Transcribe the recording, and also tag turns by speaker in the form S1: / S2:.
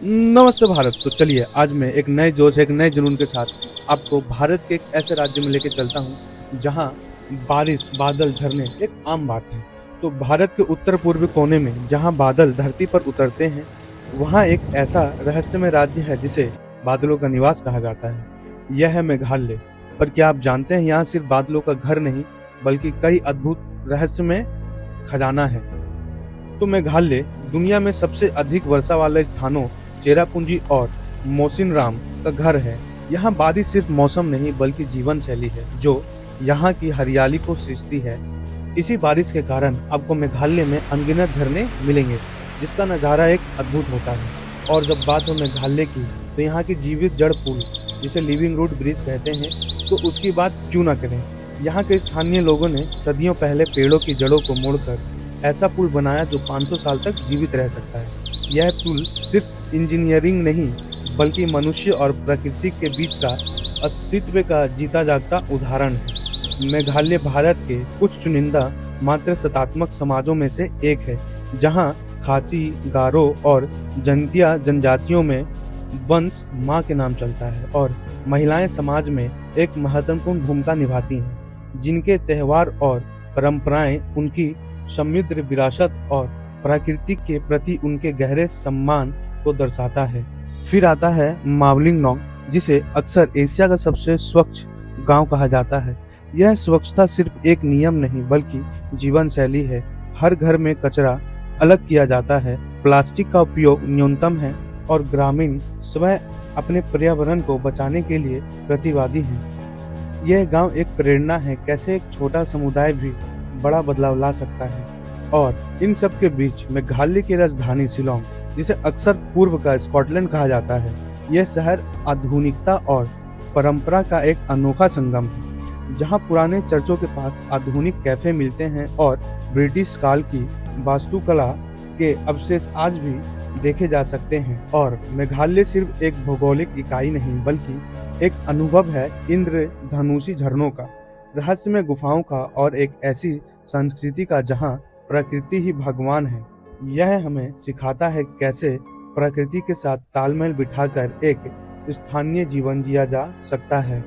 S1: नमस्ते भारत। तो चलिए आज मैं एक नए जोश एक नए जुनून के साथ आपको भारत के एक ऐसे राज्य में लेके चलता हूँ जहाँ बारिश बादल झरने एक आम बात है। तो भारत के उत्तर पूर्वी कोने में जहाँ बादल धरती पर उतरते हैं, वहाँ एक ऐसा रहस्यमय राज्य है जिसे बादलों का निवास कहा जाता है। यह है मेघालय। पर क्या आप जानते हैं, यहाँ सिर्फ बादलों का घर नहीं बल्कि कई अद्भुत रहस्यमय खजाना है। तो मेघालय दुनिया में सबसे अधिक वर्षा वाले स्थानों चेरापूंजी और मौसिनराम का घर है। यहाँ बारिश सिर्फ मौसम नहीं बल्कि जीवन शैली है जो यहाँ की हरियाली को सृजती है। इसी बारिश के कारण आपको मेघालय में अनगिनत झरने मिलेंगे जिसका नज़ारा एक अद्भुत होता है। और जब बात हो मेघालय की तो यहाँ की जीवित जड़ पुल जिसे लिविंग रूट ब्रिज कहते हैं, तो उसकी बात क्यों ना करें। यहाँ के स्थानीय लोगों ने सदियों पहले पेड़ों की जड़ों को मोड़कर ऐसा पुल बनाया जो 500 साल तक जीवित रह सकता है। यह पुल सिर्फ इंजीनियरिंग नहीं बल्कि मनुष्य और प्रकृति के बीच का अस्तित्व का जीता जागता उदाहरण है। मेघालय भारत के कुछ चुनिंदा मात्र सत्तात्मक समाजों में से एक है जहां खासी, गारो और जंतिया जनजातियों में वंश माँ के नाम चलता है और महिलाएं समाज में एक महत्वपूर्ण भूमिका निभाती हैं, जिनके त्यौहार और परंपराएं उनकी समृद्ध विरासत और प्रकृति के प्रति उनके गहरे सम्मान को दर्शाता है। फिर आता है मावलिंगनोंग, जिसे अक्सर एशिया का सबसे स्वच्छ गांव कहा जाता है। यह स्वच्छता सिर्फ एक नियम नहीं बल्कि जीवन शैली है। हर घर में कचरा अलग किया जाता है, प्लास्टिक का उपयोग न्यूनतम है और ग्रामीण स्वयं अपने पर्यावरण को बचाने के लिए प्रतिवादी हैं। यह गांव एक प्रेरणा है कैसे एक छोटा समुदाय भी बड़ा बदलाव ला सकता है। और इन सब के बीच मेघालय की राजधानी शिलोंग, जिसे अक्सर पूर्व का स्कॉटलैंड कहा जाता है, यह शहर आधुनिकता और परंपरा का एक अनोखा संगम है, जहां पुराने चर्चों के पास आधुनिक कैफे मिलते हैं और ब्रिटिश काल की वास्तुकला के अवशेष आज भी देखे जा सकते हैं। और मेघालय सिर्फ एक भौगोलिक इकाई नहीं बल्कि एक अनुभव है इंद्रधनुषी झरनों का, रहस्यमय गुफाओं का और एक ऐसी संस्कृति का जहां प्रकृति ही भगवान है। यह हमें सिखाता है कैसे प्रकृति के साथ तालमेल बिठाकर एक स्थानीय जीवन जिया जा सकता है।